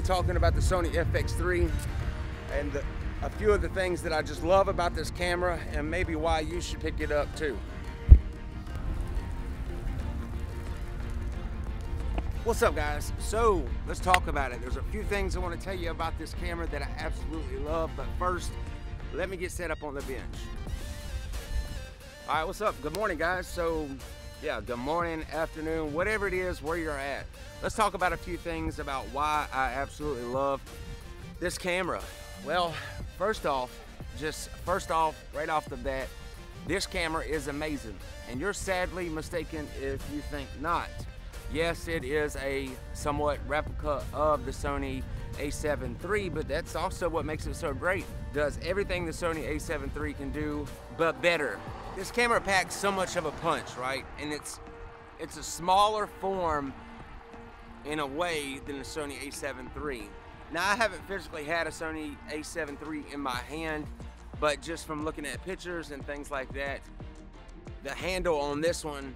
talking about the Sony Fx3 and a few of the things that I just love about this camera and maybe why you should pick it up too. What's up, guys? So let's talk about it. There's a few things I want to tell you about this camera that I absolutely love, but first let me get set up on the bench. All right, what's up? Good morning, guys. So yeah, good morning, afternoon, whatever it is, where you're at. Let's talk about a few things about why I absolutely love this camera. Well, first off, right off the bat, this camera is amazing, and you're sadly mistaken if you think not. Yes, it is a somewhat replica of the Sony A7 III, but that's also what makes it so great. It does everything the Sony A7 III can do, but better. This camera packs so much of a punch, right? And it's a smaller form in a way than the Sony A7 III. Now, I haven't physically had a Sony A7 III in my hand, but just from looking at pictures and things like that, the handle on this one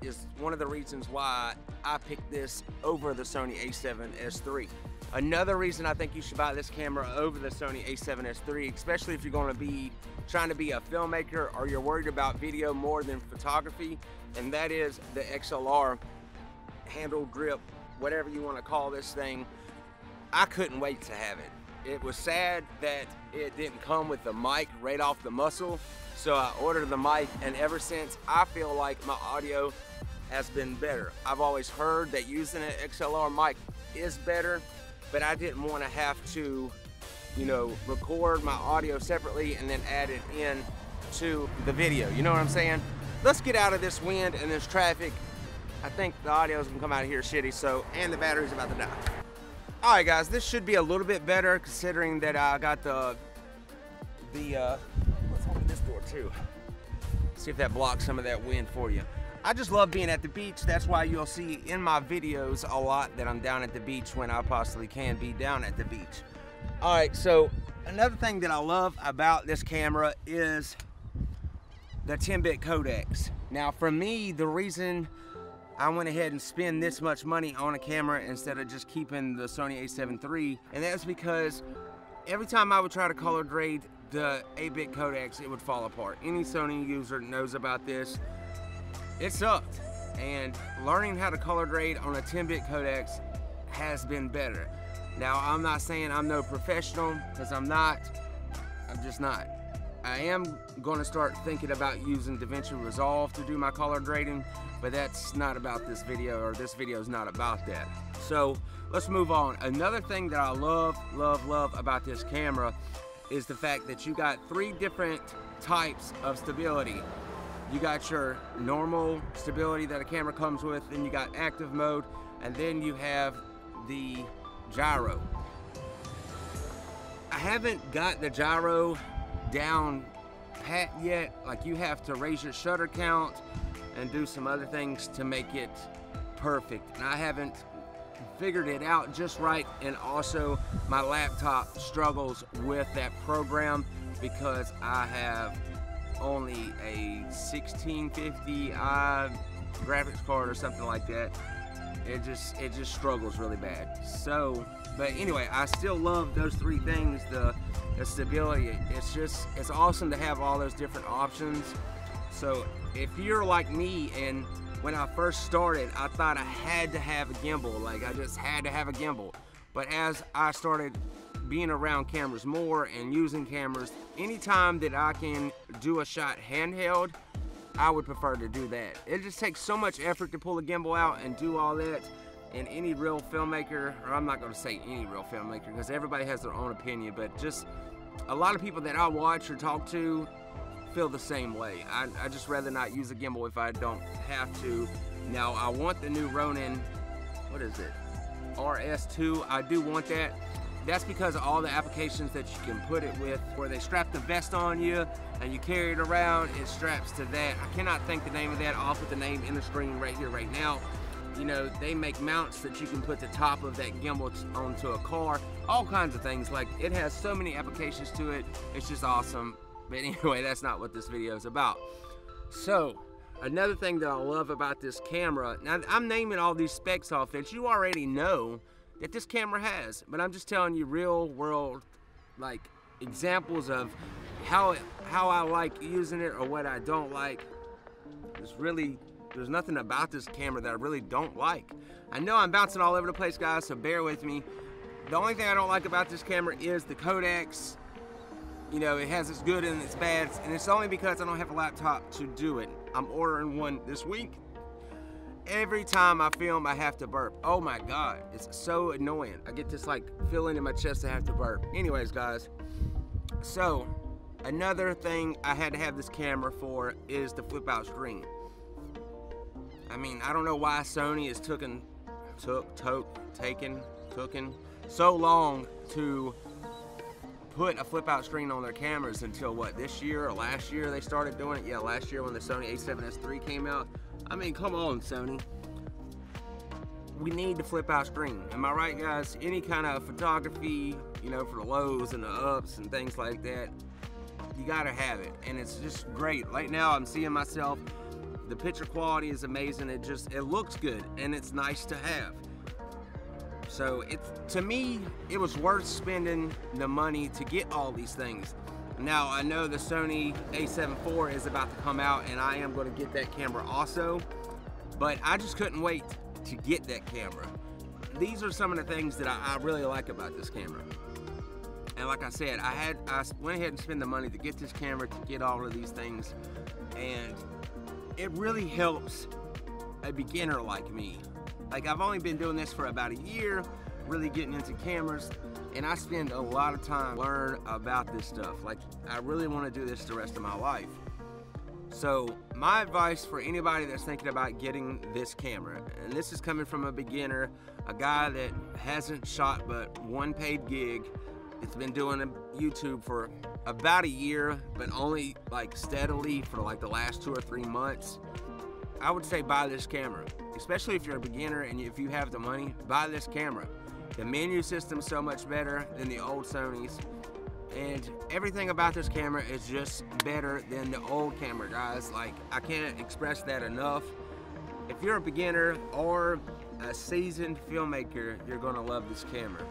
is one of the reasons why I picked this over the Sony A7S III. Another reason I think you should buy this camera over the Sony A7S III, especially if you're going to be trying to be a filmmaker or you're worried about video more than photography, and that is the Xlr Handle Grip, whatever you want to call this thing. I couldn't wait to have it. It was sad that it didn't come with the mic right off the muscle, so I ordered the mic, and ever since I feel like my audio has been better. I've always heard that using an XLR mic is better, but I didn't want to have to, you know, record my audio separately and then add it in to the video. You know what I'm saying? Let's get out of this wind and this traffic. I think the audio's gonna come out of here shitty, so, and the battery's about to die. All right, guys, this should be a little bit better considering that I got let's open this door too. See if that blocks some of that wind for you. I just love being at the beach. That's why you'll see in my videos a lot that I'm down at the beach when I possibly can be down at the beach. All right, so another thing that I love about this camera is the 10-bit codex. Now, for me, the reason I went ahead and spent this much money on a camera instead of just keeping the Sony A7 III, and that's because every time I would try to color grade the 8-bit codex, it would fall apart. Any Sony user knows about this. It sucked, and learning how to color grade on a 10-bit codex has been better. Now, I'm not saying I'm no professional, because I'm not. I'm just not. I am going to start thinking about using DaVinci Resolve to do my color grading, but that's not about this video, or this video is not about that. So let's move on. Another thing that I love about this camera is the fact that you got 3 different types of stability. You got your normal stability that a camera comes with, then you got active mode, and then you have the gyro. I haven't got the gyro down pat yet. Like, you have to raise your shutter count and do some other things to make it perfect, and I haven't figured it out just right. And also my laptop struggles with that program because I have only a 1650i graphics card or something like that. It just struggles really bad. So, but anyway, I still love those 3 things. The stability, it's awesome to have all those different options. So if you're like me, and when I first started, I thought I had to have a gimbal, like I just had to have a gimbal. But as I started being around cameras more and using cameras, anytime that I can do a shot handheld, I would prefer to do that. It just takes so much effort to pull a gimbal out and do all that. And any real filmmaker, or I'm not going to say any real filmmaker because everybody has their own opinion, but just a lot of people that I watch or talk to feel the same way. I just rather not use a gimbal if I don't have to. Now, I want the new Ronin, what is it, RS2. I do want that. That's because of all the applications that you can put it with, where they strap the vest on you and you carry it around. It straps to that. I cannot think the name of that. I'll put the name in the screen right here, right now. You know, they make mounts that you can put the top of that gimbal onto a car. All kinds of things. Like, it has so many applications to it. It's just awesome. But anyway, that's not what this video is about. So, another thing that I love about this camera, now I'm naming all these specs off that you already know that this camera has. But I'm just telling you real world, like, examples of how I like using it or what I don't like. There's nothing about this camera that I really don't like. I know I'm bouncing all over the place, guys, so bear with me. The only thing I don't like about this camera is the Codex. You know, it has its good and its bads, and it's only because I don't have a laptop to do it. I'm ordering one this week. Every time I film, I have to burp. Oh my God, it's so annoying. I get this like feeling in my chest I have to burp. Anyways, guys, so another thing I had to have this camera for is the flip out screen. I mean, I don't know why Sony is taking so long to put a flip out screen on their cameras until what, this year or last year they started doing it? Yeah, last year when the Sony A7siii came out. I mean, come on, Sony. We need the flip out screen. Am I right, guys? Any kind of photography, you know, for the lows and the ups and things like that, you gotta have it. And it's just great. Right now I'm seeing myself, the picture quality is amazing. It looks good and it's nice to have. So to me, it was worth spending the money to get all these things. Now, I know the Sony A7 IV is about to come out and I am going to get that camera also, but I just couldn't wait to get that camera. These are some of the things that I really like about this camera. And like I said, I went ahead and spent the money to get this camera, to get all of these things, and it really helps a beginner like me. Like, I've only been doing this for about a year, really getting into cameras, and I spend a lot of time learning about this stuff. Like, I really want to do this the rest of my life. So my advice for anybody that's thinking about getting this camera, and this is coming from a beginner, a guy that hasn't shot but one paid gig. It's been doing YouTube for about a year, but only like steadily for like the last 2 or 3 months. I would say buy this camera, especially if you're a beginner and if you have the money, buy this camera. The menu system's so much better than the old Sonys, and everything about this camera is just better than the old camera, guys. Like, I can't express that enough. If you're a beginner or a seasoned filmmaker, you're gonna love this camera.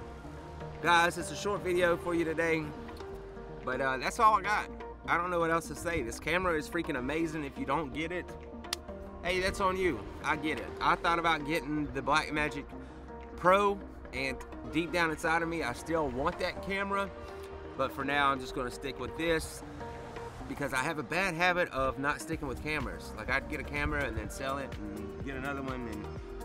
Guys, it's a short video for you today, but that's all I got. I don't know what else to say. This camera is freaking amazing. If you don't get it, hey, that's on you. I get it. I thought about getting the Blackmagic Pro, and deep down inside of me, I still want that camera. But for now, I'm just gonna stick with this because I have a bad habit of not sticking with cameras. Like, I'd get a camera and then sell it and get another one, and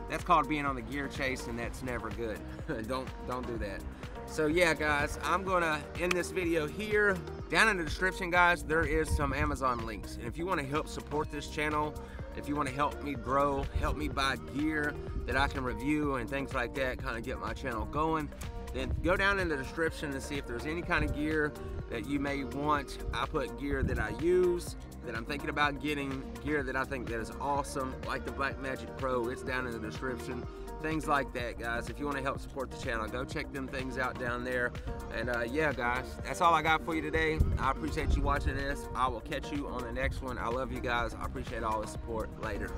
that's called being on the gear chase, and that's never good. Don't do that. So yeah, guys, I'm gonna end this video here. Down in the description, guys, there is some Amazon links. And if you wanna help support this channel, if you wanna help me grow, help me buy gear that I can review and things like that, kind of get my channel going, then go down in the description and see if there's any kind of gear that you may want. I put gear that I use, that I'm thinking about getting, gear that I think that is awesome, like the Blackmagic Pro. It's down in the description. Things like that, guys. If you want to help support the channel, go check them things out down there. And yeah, guys, that's all I got for you today. I appreciate you watching this. I will catch you on the next one. I love you guys. I appreciate all the support. Later.